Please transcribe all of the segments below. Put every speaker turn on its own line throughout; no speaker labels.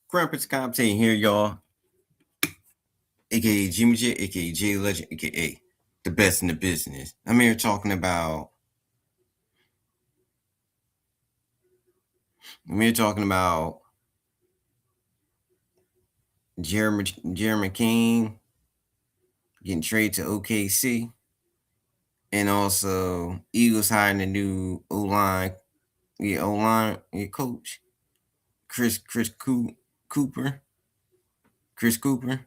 Grandpa's commentating here, y'all. AKA Jimmy J, AKA J Legend, AKA the best in the business. I'm here talking about. I'm here talking about Jeremy mccain getting traded to OkC, and also Eagles hiring a new O line coach, Cooper, Chris Cooper.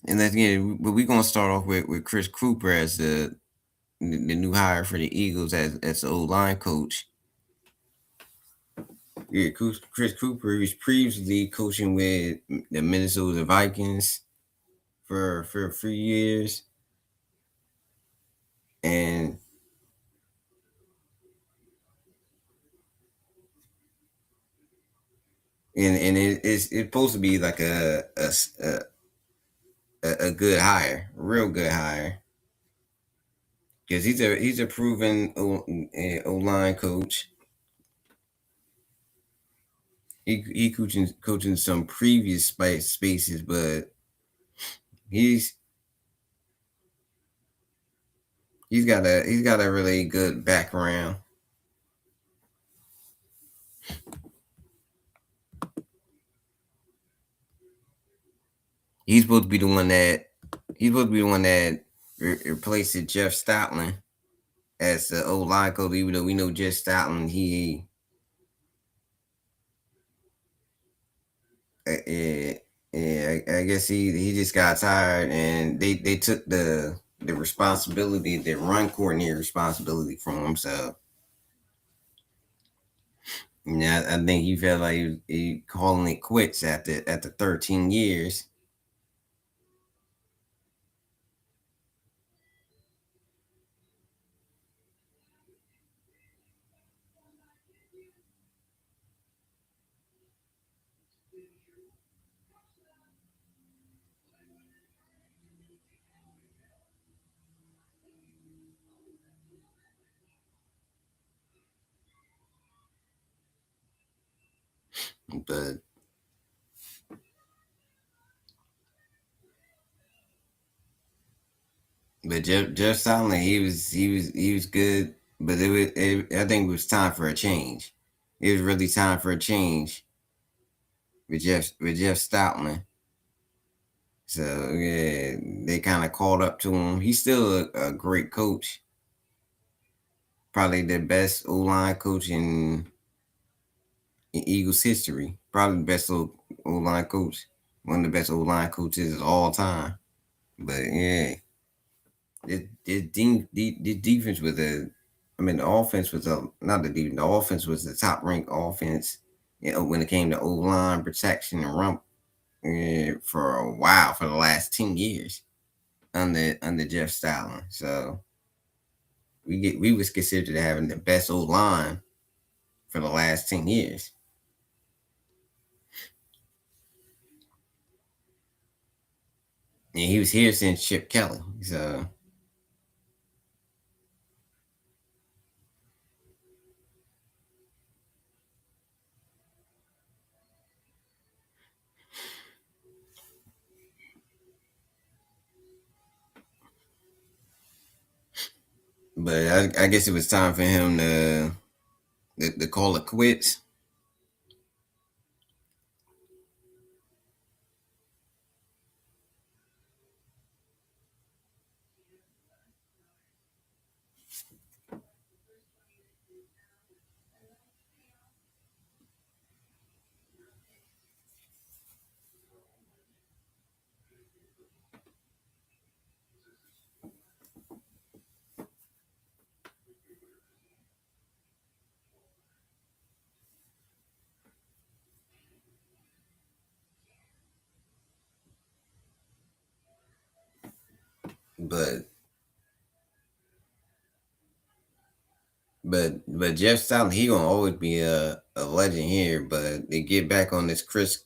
And let's get it. But we're gonna start off with Chris Cooper as the new hire for the Eagles as the O-line coach. Yeah, Chris Cooper was previously coaching with the Minnesota Vikings for 3 years, and it's supposed to be like a good hire, a real good hire, because he's a proven O-line coach. He coaching some previous spaces, but he's he's got a really good background. He's supposed to be the one that replaced Jeff Stoutland as the O line coach. Even though we know Jeff Stoutland, I guess he just got tired, and they took the responsibility, the run coordinator responsibility from him. So yeah, I think he felt like he calling it quits after 13 years. But Jeff Stoutland, he was good, but I think it was time for a change. It was really time for a change with Jeff Stoutland. So yeah, they kind of caught up to him. He's still a great coach, probably the best O line coach in Eagles history. Probably the best O line coach, one of the best O line coaches of all time. But yeah, the defense was the offense was not the defense. The offense was the top ranked offense. When it came to O line protection and rump, for a while, for the last 10 years under Jeff Stoutland. So we was considered having the best O line for the last 10 years. And he was here since Chip Kelly. So, but I guess it was time for him to call it quits. But but Jeff Stoutland, he gonna always be a legend here. But they get back on this Chris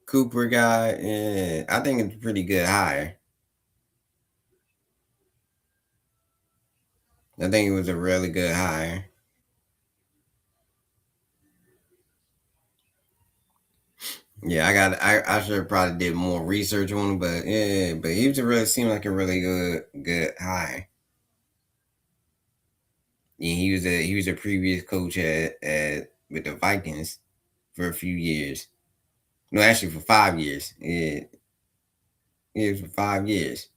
Cooper guy, I think it's a pretty good hire. I think it was a really good hire. Yeah, I should have probably did more research on him, but yeah, but he was a really seemed like a really good hire. Yeah, he was a previous coach at with the Vikings for a few years. No, actually for 5 years. Yeah, it was for 5 years.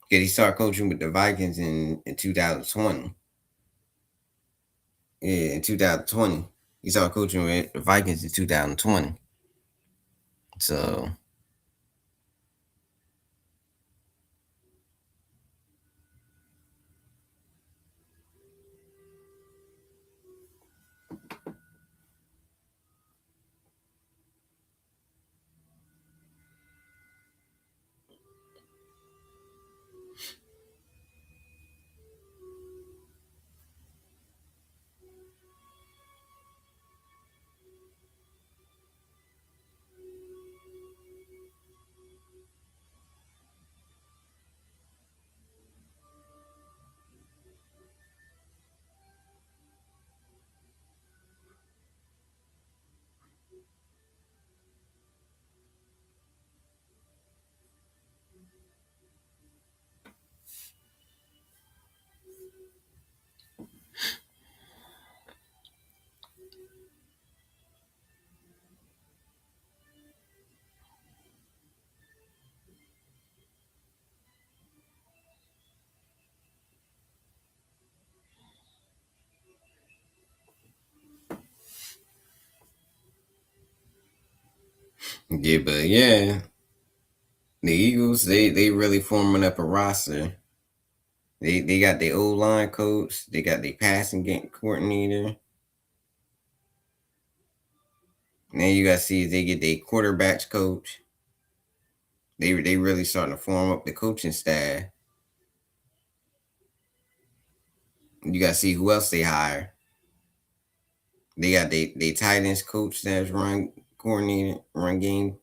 Because he started coaching with the Vikings in 2020. Yeah, in 2020. He started coaching with the Vikings in 2020. So yeah, but yeah, the Eagles they really forming up a roster. They got their old line coach. They got their passing game coordinator. Now you got to see if they get their quarterbacks coach. They really starting to form up the coaching staff. You got to see who else they hire. They got they tight ends coach that's run coordinator, run game.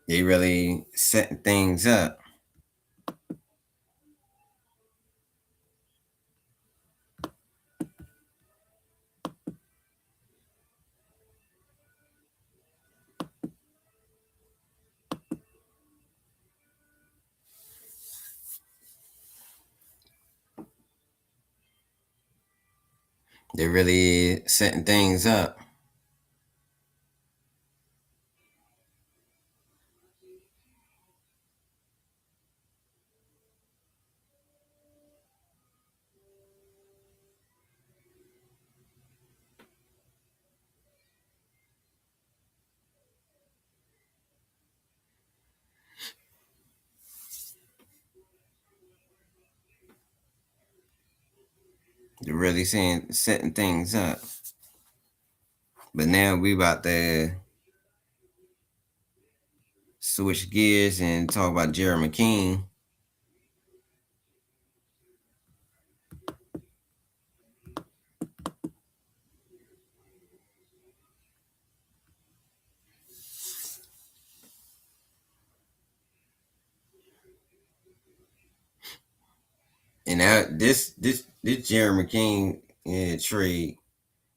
They really setting things up. They're really setting things up. They're really setting things up. But now we about to switch gears and talk about Jerry McCain. And now this Jerry McCain trade,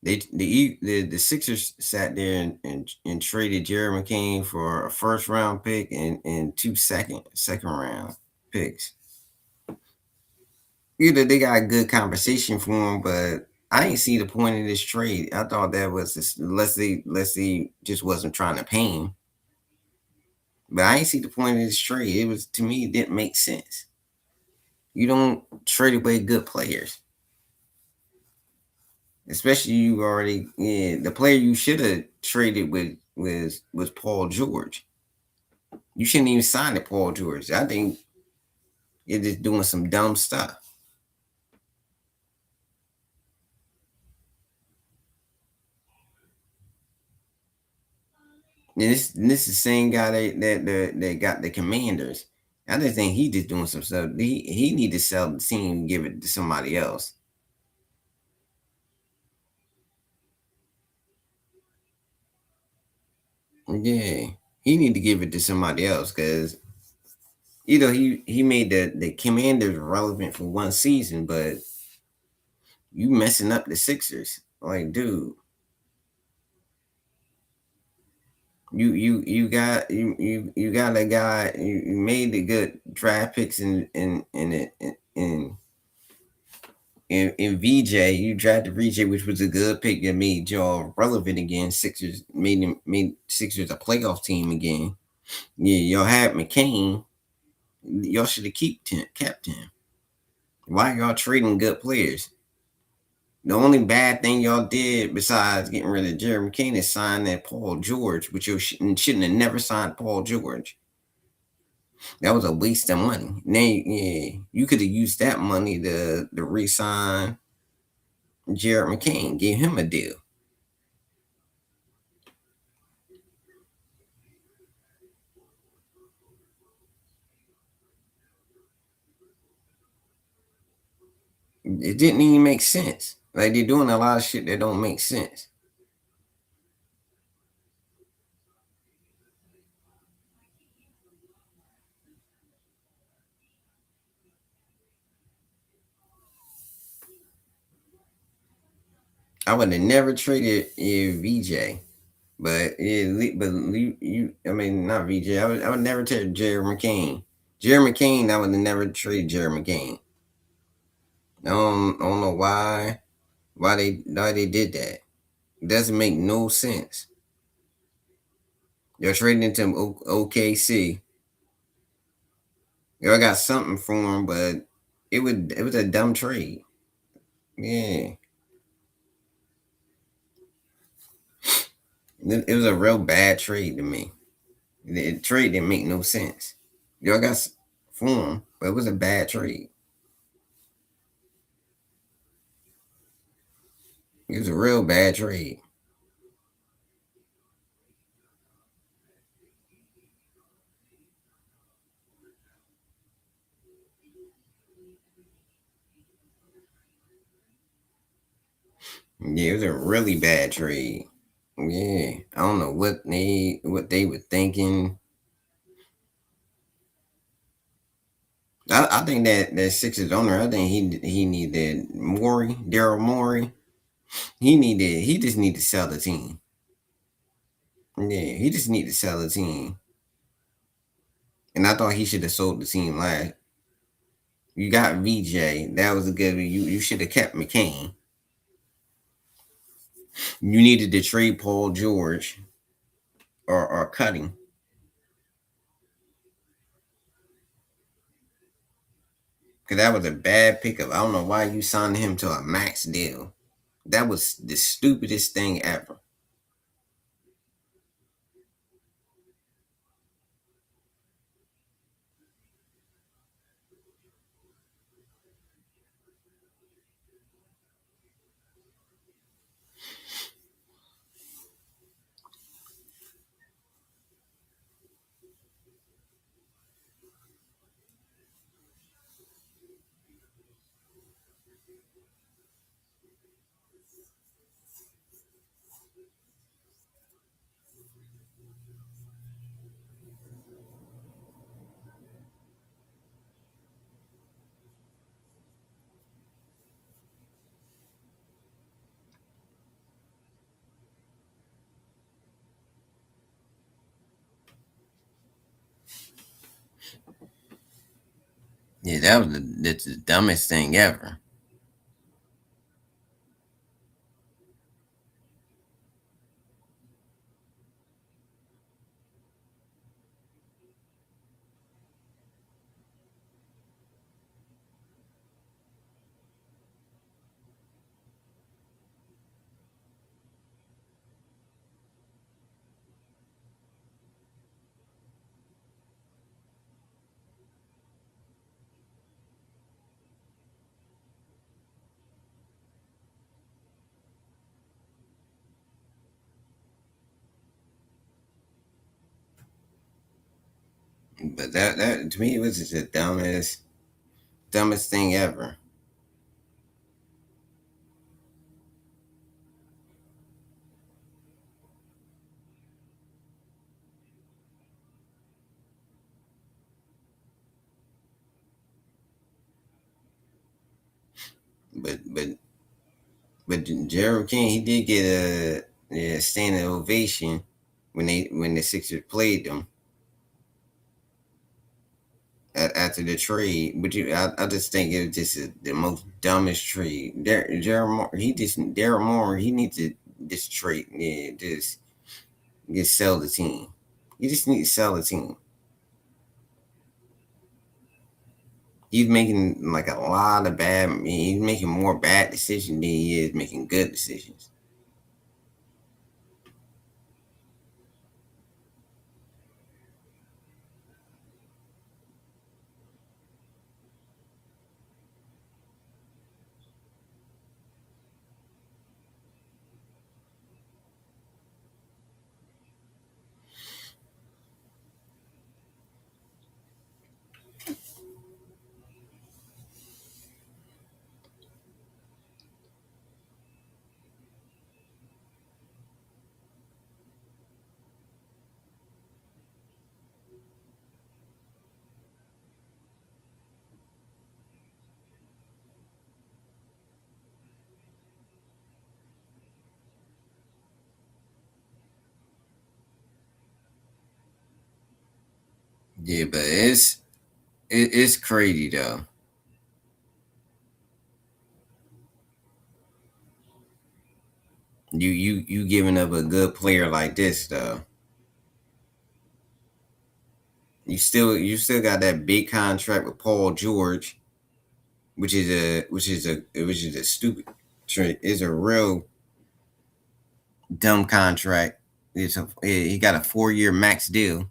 the Sixers sat there and traded Jerry McCain for a first round pick and two second round picks. Either they got a good conversation for him, but I ain't see the point of this trade. I thought that was just, unless they just wasn't trying to pay him. But I ain't see the point of this trade. It was, to me, it didn't make sense. You don't trade away good players, especially you already. Yeah, the player you should have traded with was Paul George. You shouldn't even sign to Paul George. I think you're just doing some dumb stuff. And this is the same guy that got the Commanders. I just think he just doing some stuff. He need to sell the team and give it to somebody else. Yeah, he need to give it to somebody else because he made the Commanders relevant for one season, but you messing up the Sixers. Like, dude, you got a guy. You made the good draft picks in VJ. You drafted VJ, which was a good pick that made y'all relevant again. Sixers made Sixers a playoff team again. Yeah, y'all had McCain. Y'all should have kept him. Why y'all trading good players? The only bad thing y'all did besides getting rid of Jerry McCain is sign that Paul George, which you shouldn't have never signed Paul George. That was a waste of money. Now, yeah, you could have used that money to re-sign Jared McCain, give him a deal. It didn't even make sense. Like they're doing a lot of shit that don't make sense. I would have never traded VJ, but I mean not VJ. I would never trade Jared McCain. Jared McCain, I would have never traded Jared McCain. I don't know why they did that. It doesn't make no sense. They're trading into OKC. Y'all got something for him, but it was a dumb trade. Yeah, it was a real bad trade to me. The trade didn't make no sense. Y'all got for him, but it was a bad trade. It was a real bad trade. Yeah, it was a really bad trade. Yeah, I don't know what they were thinking. I think that Sixers owner, I think he needed Morey, Daryl Morey. He just need to sell the team. Yeah, he just need to sell the team. And I thought he should have sold the team last. You got VJ. That was a good. You should have kept McCain. You needed to trade Paul George or cut him because that was a bad pickup. I don't know why you signed him to a max deal. That was the stupidest thing ever. Yeah, that's the dumbest thing ever. But that to me it was just the dumbest thing ever. But But Gerald King, he did get a standing ovation when the Sixers played them after the trade. But I just think it was just the most dumbest trade. Daryl Moore, Daryl Moore, he needs to just trade, yeah, just sell the team. You just need to sell the team. He's making like a lot of bad. I mean, he's making more bad decisions than he is making good decisions. Yeah, but it's crazy though. You giving up a good player like this though. You still got that big contract with Paul George, which is a stupid trade. It's a real dumb contract. He got a 4 year max deal,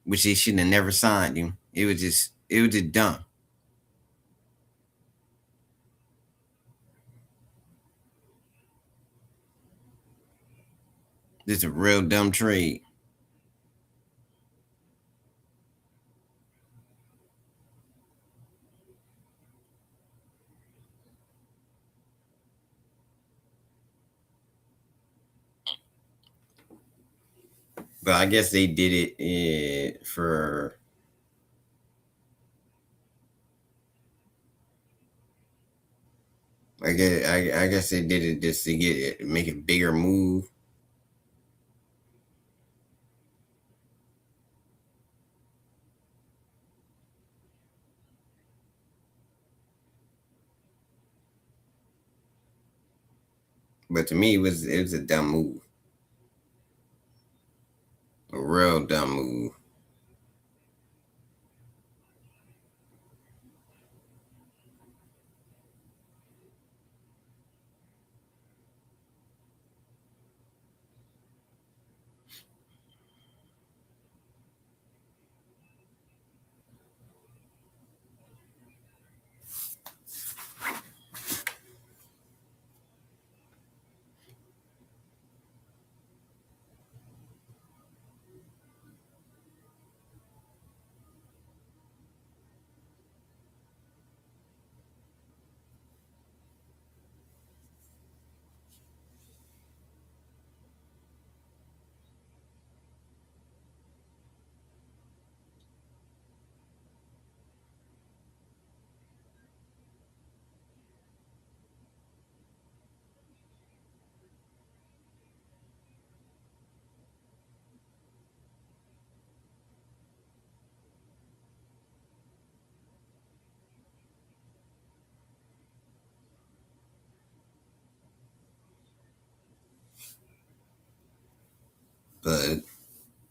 which he shouldn't have never signed him. It was just dumb. It's a real dumb trade. But I guess they did it for. I guess they did it just to get it, make a bigger move. But to me, it was a dumb move, a real dumb move. But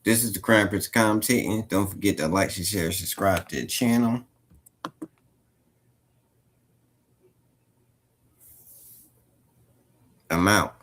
this is the Crown Prince commentating. Don't forget to like, share, subscribe to the channel. I'm out.